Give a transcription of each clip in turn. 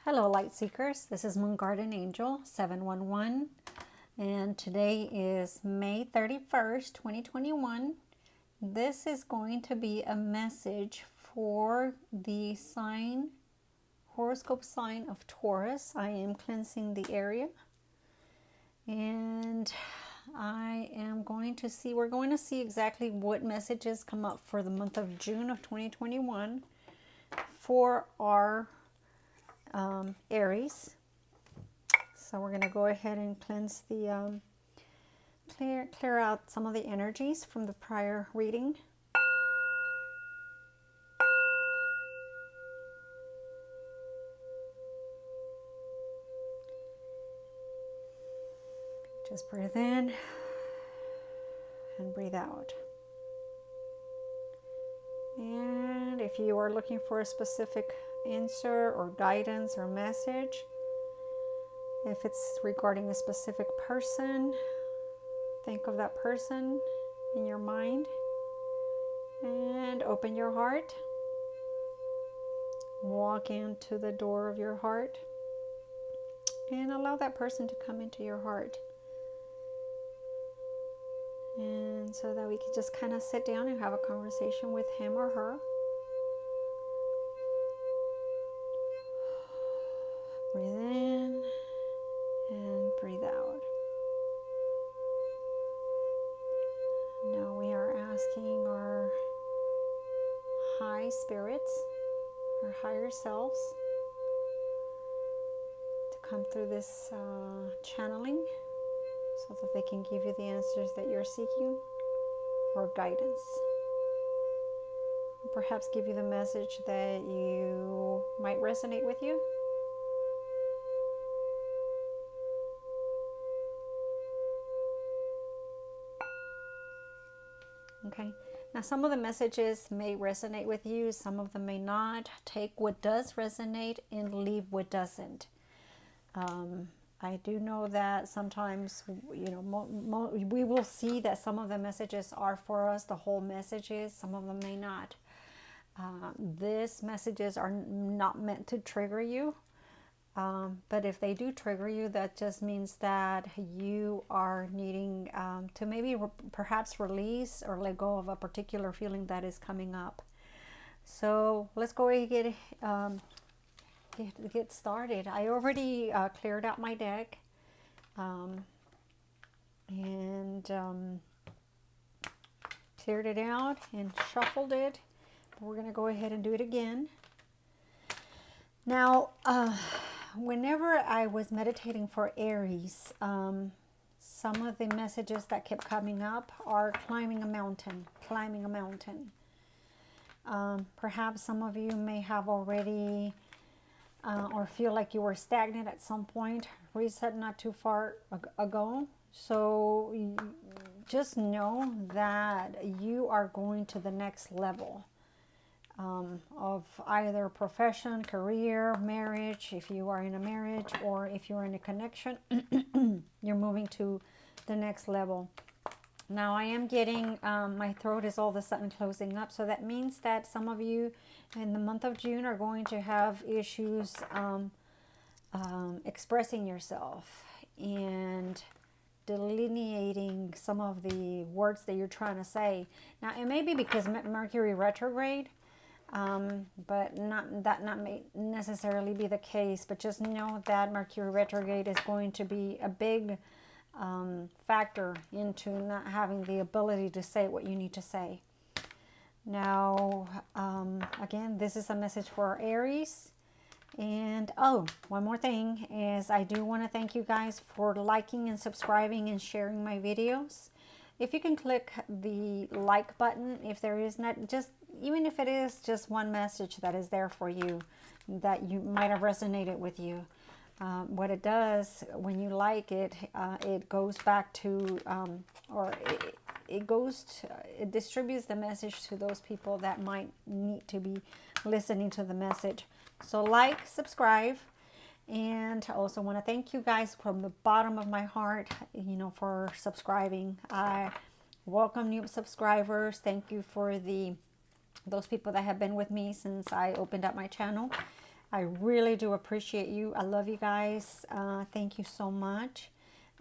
Hello Light Seekers, this is Moon Garden Angel 711 and today is May 31st, 2021. This is going to be a message for the horoscope sign of Taurus. I am cleansing the area and we're going to see exactly what messages come up for the month of June of 2021 for our Aries. So we're going to go ahead and cleanse the clear out some of the energies from the prior reading. Just breathe in and breathe out. And if you are looking for a specific answer or guidance or message, if it's regarding a specific person, think of that person in your mind and open your heart. Walk into the door of your heart and allow that person to come into your heart. And so that we can just kind of sit down and have a conversation with him or her. Breathe in and breathe out. Now we are asking our high spirits, our higher selves, to come through this channeling so that they can give you the answers that you're seeking or guidance. Or perhaps give you the message that you might resonate with you. Okay, now some of the messages may resonate with you, some of them may not. Take what does resonate and leave what doesn't. I do know that sometimes, you know, we will see that some of the messages are for us, the whole messages, some of them may not. These messages are not meant to trigger you. But if they do trigger you, that just means that you are needing to maybe perhaps release or let go of a particular feeling that is coming up. So let's go ahead and get started. I already cleared out my deck and cleared it out and shuffled it. But we're going to go ahead and do it again. Now, whenever I was meditating for Aries, some of the messages that kept coming up are climbing a mountain, climbing a mountain. Perhaps some of you may have already or feel like you were stagnant at some point, reset not too far ago. So just know that you are going to the next level. Of either profession, career, marriage, if you are in a marriage or if you're in a connection, you're moving to the next level. Now I am getting, my throat is all of a sudden closing up, so that means that some of you in the month of June are going to have issues expressing yourself and delineating some of the words that you're trying to say. Now it may be because Mercury retrograde, but that may necessarily be the case, but just know that Mercury retrograde is going to be a big factor into not having the ability to say what you need to say. Now, again, this is a message for Aries. And oh, one more thing is I do want to thank you guys for liking and subscribing and sharing my videos. If you can click the like button, if there is not, just even if it is just one message that is there for you that you might have resonated with you, what it does when you like it, it goes back to it distributes the message to those people that might need to be listening to the message. So like, subscribe. And I also want to thank you guys from the bottom of my heart, you know, for subscribing. I welcome new subscribers. Thank you for those people that have been with me since I opened up my channel. I really do appreciate you. I love you guys. Thank you so much.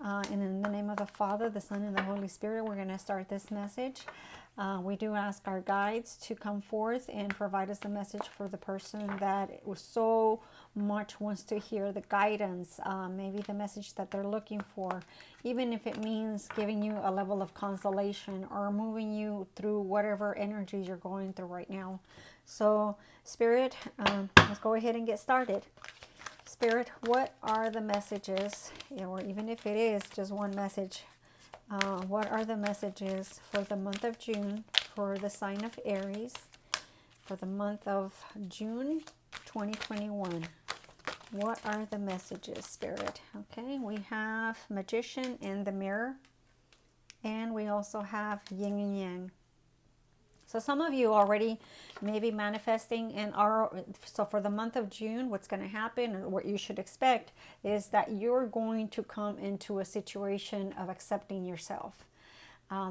And in the name of the Father, the Son, and the Holy Spirit, we're going to start this message. We do ask our guides to come forth and provide us a message for the person that was so much wants to hear the guidance, maybe the message that they're looking for, even if it means giving you a level of consolation or moving you through whatever energies you're going through right now. So, Spirit, let's go ahead and get started. Spirit, what are the messages, or even if it is just one message, what are the messages for the month of June for the sign of Aries for the month of June 2021? What are the messages, Spirit? Okay, we have Magician in the Mirror, and we also have Yin and Yang. So some of you already may be manifesting and are, so for the month of June, what's going to happen or what you should expect is that you're going to come into a situation of accepting yourself.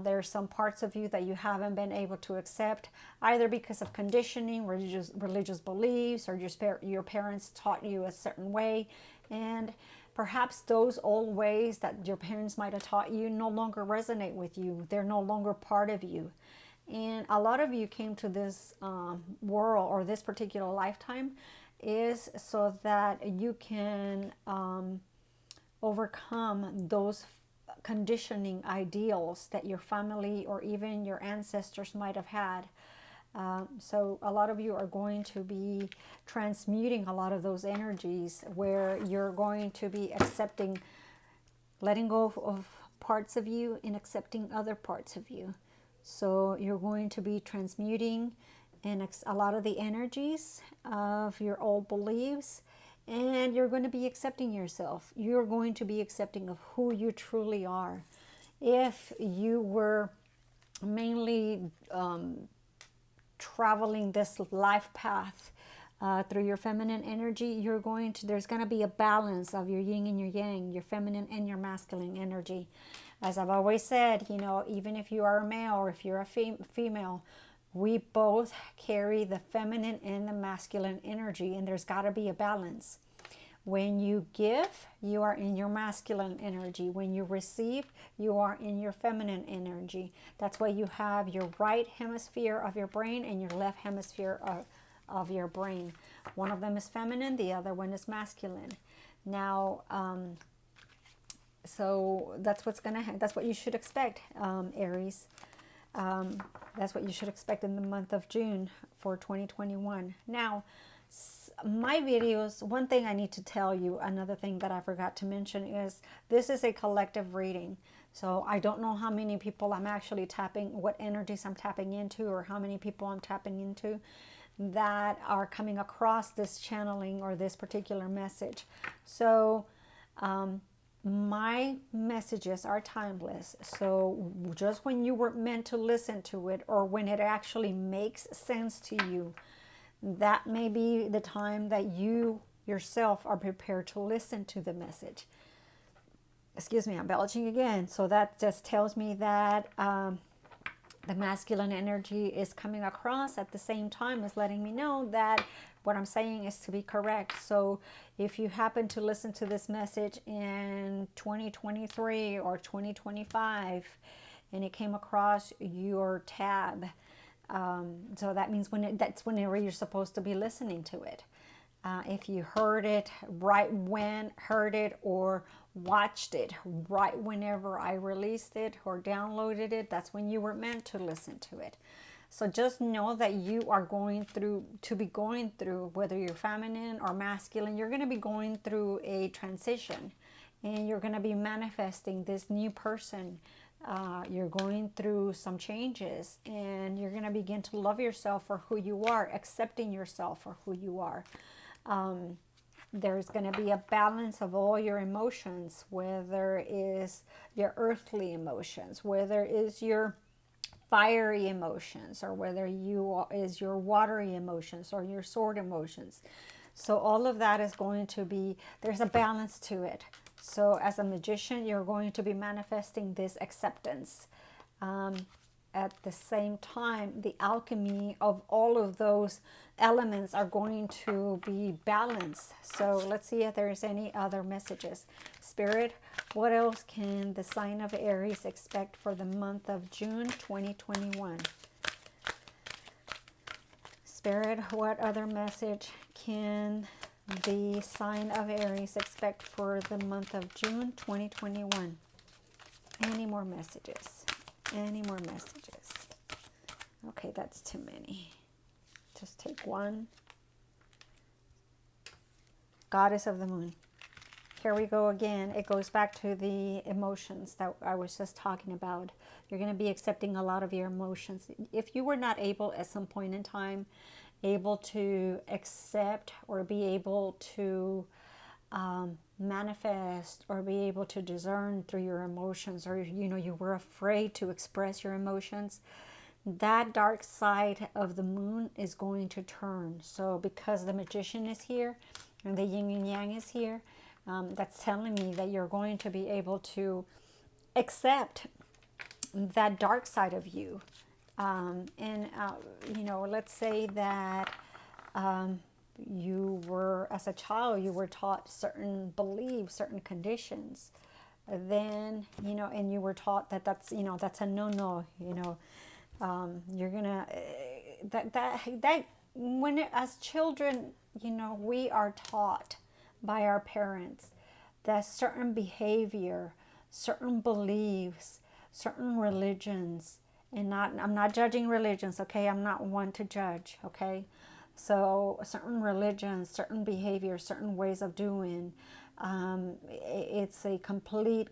There are some parts of you that you haven't been able to accept, either because of conditioning, religious beliefs, or your parents taught you a certain way. And perhaps those old ways that your parents might have taught you no longer resonate with you. They're no longer part of you. And a lot of you came to this world or this particular lifetime is so that you can overcome those conditioning ideals that your family or even your ancestors might have had. So a lot of you are going to be transmuting a lot of those energies where you're going to be accepting, letting go of parts of you and accepting other parts of you. So you're going to be transmuting and a lot of the energies of your old beliefs, and you're going to be accepting yourself. You're going to be accepting of who you truly are. If you were mainly traveling this life path through your feminine energy, there's going to be a balance of your yin and your yang, your feminine and your masculine energy. As I've always said, you know, even if you are a male or if you're a female, we both carry the feminine and the masculine energy, and there's got to be a balance. When you give, you are in your masculine energy. When you receive, you are in your feminine energy. That's why you have your right hemisphere of your brain and your left hemisphere of your brain. One of them is feminine, the other one is masculine. Now, so that's what's gonna that's what you should expect, Aries. That's what you should expect in the month of June for 2021. Now, my videos, one thing I need to tell you, another thing that I forgot to mention is this is a collective reading. So I don't know how many people I'm actually tapping, what energies I'm tapping into, or how many people I'm tapping into that are coming across this channeling or this particular message. So my messages are timeless. So just when you were meant to listen to it, or when it actually makes sense to you, that may be the time that you yourself are prepared to listen to the message. Excuse me, I'm belching again. So that just tells me that the masculine energy is coming across at the same time as letting me know that what I'm saying is to be correct. So if you happen to listen to this message in 2023 or 2025 and it came across your tab, so that means that's whenever you're supposed to be listening to it. If you heard it heard it or watched it right whenever I released it or downloaded it, that's when you were meant to listen to it. So just know that you are going through, whether you're feminine or masculine, you're going to be going through a transition, and you're going to be manifesting this new person. You're going through some changes, and you're going to begin to love yourself for who you are, accepting yourself for who you are. There's going to be a balance of all your emotions, whether it is your earthly emotions, whether it is your fiery emotions, or whether is your watery emotions or your sword emotions. So all of that is going to be, there's a balance to it. So as a magician, you're going to be manifesting this acceptance. at the same time, the alchemy of all of those elements are going to be balanced. So let's see if there's any other messages. Spirit, what else can the sign of Aries expect for the month of June 2021? Spirit, what other message can the sign of Aries expect for the month of June 2021? Any more messages? Any more messages? Okay, that's too many. Just take one. Goddess of the Moon. Here we go again. It goes back to the emotions that I was just talking about. You're going to be accepting a lot of your emotions. If you were not able at some point in time, able to accept or be able to manifest or be able to discern through your emotions, or you were afraid to express your emotions, that dark side of the moon is going to turn. So because the Magician is here and the yin and yang is here, that's telling me that you're going to be able to accept that dark side of you. Let's say that you were, as a child, you were taught certain beliefs, certain conditions. Then, and you were taught that that's a no-no, you're gonna, that when as children, we are taught by our parents that certain behavior, certain beliefs, certain religions, and I'm not judging religions, okay? I'm not one to judge, okay? So certain religions, certain behaviors, certain ways of doing, it's a complete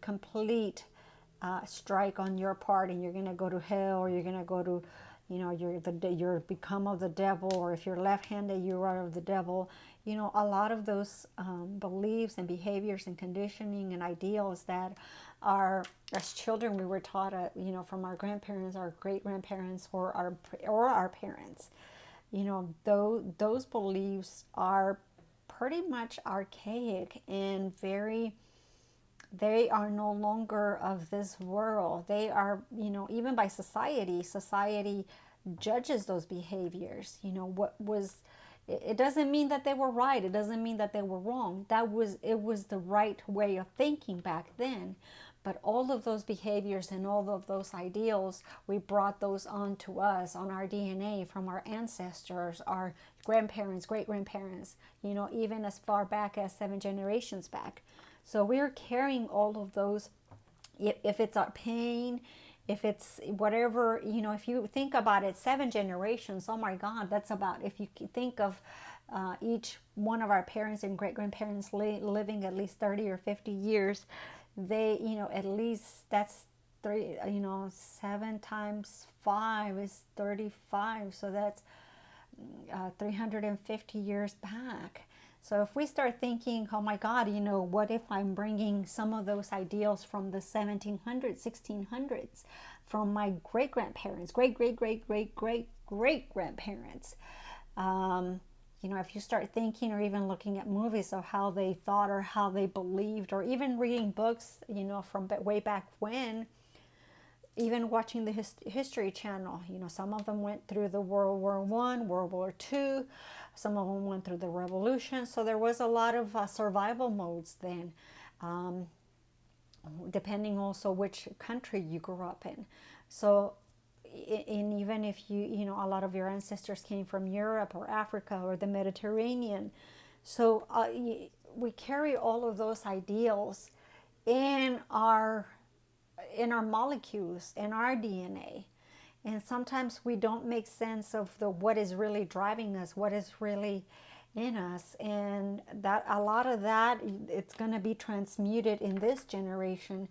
strike on your part, and you're going to go to hell, or you're going to go to, you're become of the devil, or if you're left-handed, you are of the devil. A lot of those beliefs and behaviors and conditioning and ideals that are, as children, we were taught, from our grandparents, our great-grandparents, or our parents. Those beliefs are pretty much archaic and they are no longer of this world. They are, even by society judges those behaviors. It doesn't mean that they were right. It doesn't mean that they were wrong. It was the right way of thinking back then. But all of those behaviors and all of those ideals, we brought those on to us, on our DNA, from our ancestors, our grandparents, great-grandparents, even as far back as 7 generations back. So we're carrying all of those. If it's our pain, if it's whatever, if you think about it, 7 generations, oh my God, that's about, if you think of each one of our parents and great-grandparents living at least 30 or 50 years, they, at least that's 7 times 5 is 35. So that's 350 years back. So if we start thinking, oh my God, what if I'm bringing some of those ideals from the 1700s, 1600s, from my great-grandparents, great-great-great-great-great-grandparents. If you start thinking or even looking at movies of how they thought or how they believed, or even reading books, from way back when, even watching the History Channel, some of them went through the World War I, World War II, some of them went through the Revolution. So there was a lot of survival modes then, depending also which country you grew up in. So, and even if a lot of your ancestors came from Europe or Africa or the Mediterranean. So we carry all of those ideals in our molecules, in our DNA. And sometimes we don't make sense of what is really driving us, what is really in us. And that a lot of that, it's going to be transmuted in this generation